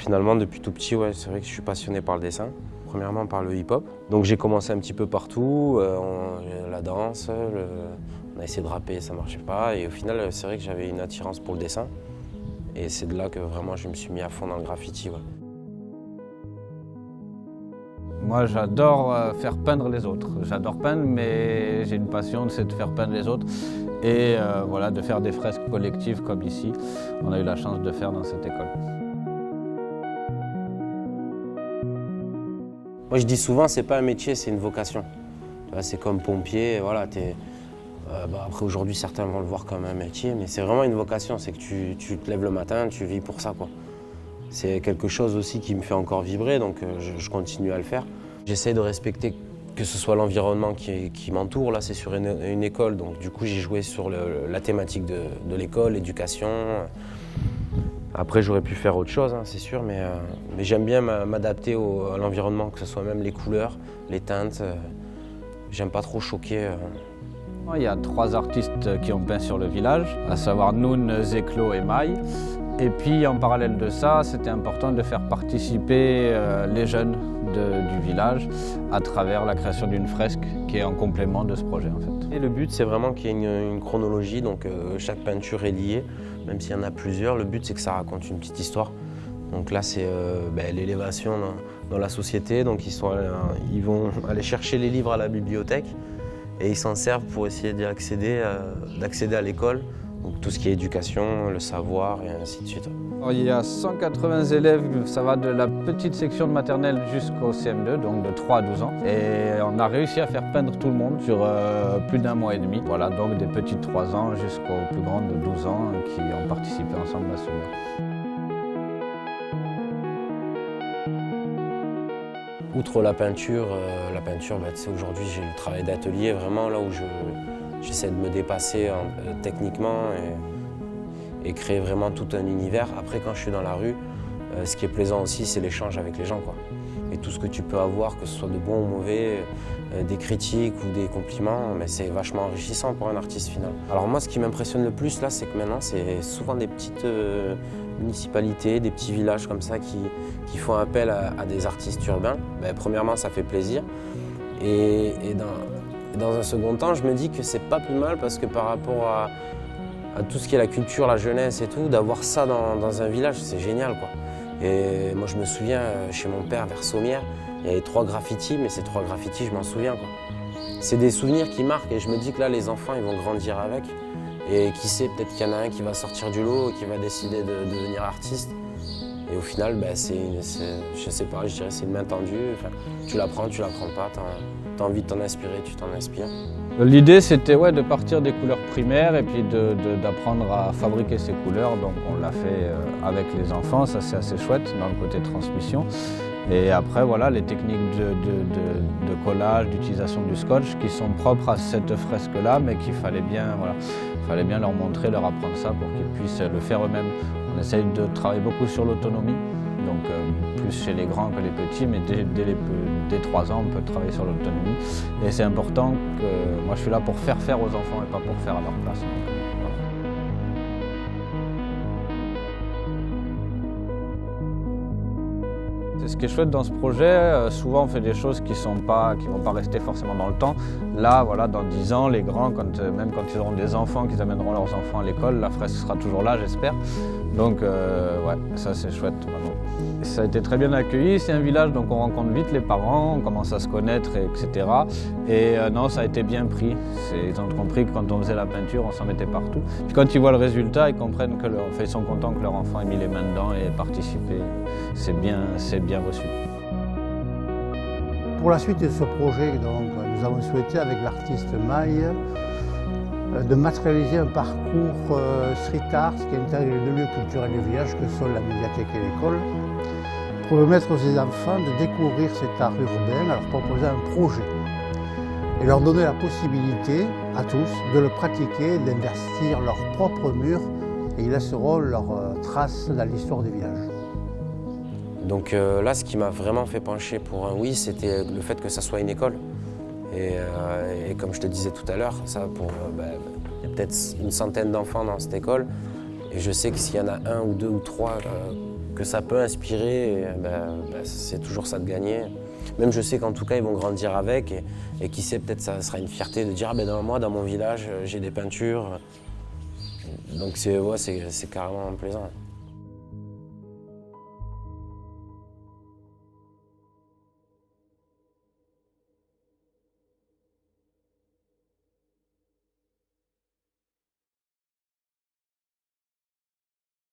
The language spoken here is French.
finalement, depuis tout petit, ouais, c'est vrai que je suis passionné par le dessin. Premièrement par le hip-hop. Donc j'ai commencé un petit peu partout, la danse, on a essayé de rapper, ça ne marchait pas. Et au final, c'est vrai que j'avais une attirance pour le dessin. Et c'est de là que vraiment je me suis mis à fond dans le graffiti. Ouais. Moi, j'adore faire peindre les autres. J'adore peindre, mais j'ai une passion, c'est de faire peindre les autres. Et voilà, de faire des fresques collectives comme ici, on a eu la chance de faire dans cette école. Moi, je dis souvent, c'est pas un métier, c'est une vocation. C'est comme pompier, voilà. Après, aujourd'hui, certains vont le voir comme un métier, mais c'est vraiment une vocation. C'est que tu te lèves le matin, tu vis pour ça, quoi. C'est quelque chose aussi qui me fait encore vibrer, donc je continue à le faire. J'essaie de respecter que ce soit l'environnement qui m'entoure. Là, c'est sur une école, donc du coup, j'ai joué sur la thématique de l'école, l'éducation. Après, j'aurais pu faire autre chose, hein, c'est sûr, mais j'aime bien m'adapter à l'environnement, que ce soit même les couleurs, les teintes. J'aime pas trop choquer. Il y a 3 artistes qui ont peint sur le village, à savoir Noun, Zeklo et Maï. Et puis, en parallèle de ça, c'était important de faire participer les jeunes du village à travers la création d'une fresque qui est en complément de ce projet, en fait. Et le but, c'est vraiment qu'il y ait une chronologie, donc chaque peinture est liée. Même s'il y en a plusieurs, le but c'est que ça raconte une petite histoire. Donc là c'est l'élévation dans la société, donc ils vont aller chercher les livres à la bibliothèque et ils s'en servent pour essayer d'accéder à l'école. Donc tout ce qui est éducation, le savoir et ainsi de suite. Alors, il y a 180 élèves, ça va de la petite section de maternelle jusqu'au CM2, donc de 3 à 12 ans. Et on a réussi à faire peindre tout le monde sur plus d'1 mois et demi. Voilà, donc des petits de 3 ans jusqu'aux plus grands de 12 ans qui ont participé ensemble à ce mur. Outre la peinture, aujourd'hui j'ai le travail d'atelier vraiment là où j'essaie de me dépasser techniquement et créer vraiment tout un univers. Après, quand je suis dans la rue, ce qui est plaisant aussi, c'est l'échange avec les gens, quoi. Et tout ce que tu peux avoir, que ce soit de bon ou mauvais, des critiques ou des compliments, mais c'est vachement enrichissant pour un artiste final. Alors moi, ce qui m'impressionne le plus là, c'est que maintenant, c'est souvent des petites municipalités, des petits villages comme ça qui font appel à des artistes urbains. Premièrement, ça fait plaisir. Et dans un second temps, je me dis que c'est pas plus mal parce que par rapport à tout ce qui est la culture, la jeunesse et tout, d'avoir ça dans un village, c'est génial, quoi. Et moi, je me souviens, chez mon père, vers Sommières, il y avait 3 graffitis, mais ces 3 graffitis, je m'en souviens, quoi. C'est des souvenirs qui marquent et je me dis que là, les enfants, ils vont grandir avec. Et qui sait, peut-être qu'il y en a un qui va sortir du lot et qui va décider de devenir artiste. Et au final, je sais pas, je dirais c'est une main tendue. Enfin, tu l'apprends pas, t'as envie de t'en inspirer, tu t'en inspires. L'idée, c'était de partir des couleurs primaires et puis d'apprendre à fabriquer ces couleurs. Donc on l'a fait avec les enfants, ça c'est assez chouette dans le côté transmission. Et après, voilà, les techniques de collage, d'utilisation du scotch qui sont propres à cette fresque-là, mais qu'il fallait bien leur montrer, leur apprendre ça pour qu'ils puissent le faire eux-mêmes. On essaye de travailler beaucoup sur l'autonomie, donc plus chez les grands que les petits, mais dès 3 ans, on peut travailler sur l'autonomie. Et c'est important que moi, je suis là pour faire aux enfants et pas pour faire à leur place. Ce qui est chouette dans ce projet, souvent on fait des choses qui vont pas rester forcément dans le temps. Là, voilà, dans 10 ans, les grands, même quand ils auront des enfants, qu'ils amèneront leurs enfants à l'école, la fresque sera toujours là, j'espère. Donc, ouais, ça c'est chouette, vraiment. Ça a été très bien accueilli, c'est un village, donc on rencontre vite les parents, on commence à se connaître, etc. Et non, ça a été bien pris. Ils ont compris que quand on faisait la peinture, on s'en mettait partout. Puis quand ils voient le résultat, ils comprennent ils sont contents que leur enfant ait mis les mains dedans et ait participé. C'est bien reçu. Pour la suite de ce projet, donc, nous avons souhaité, avec l'artiste Maï, de matérialiser un parcours street art qui intègre les 2 lieux culturels du village que sont la médiathèque et l'école, pour permettre aux enfants de découvrir cet art urbain, à leur proposer un projet et leur donner la possibilité à tous de le pratiquer, d'investir leurs propres murs et ils laisseront leurs traces dans l'histoire du village. Donc là, ce qui m'a vraiment fait pencher pour un oui, c'était le fait que ça soit une école. Et comme je te disais tout à l'heure, il y a peut-être une centaine d'enfants dans cette école. Et je sais que s'il y en a 1 ou 2 ou 3 que ça peut inspirer, c'est toujours ça de gagner. Même je sais qu'en tout cas, ils vont grandir avec et qui sait, peut-être ça sera une fierté de dire moi, dans mon village, j'ai des peintures. Donc c'est carrément plaisant.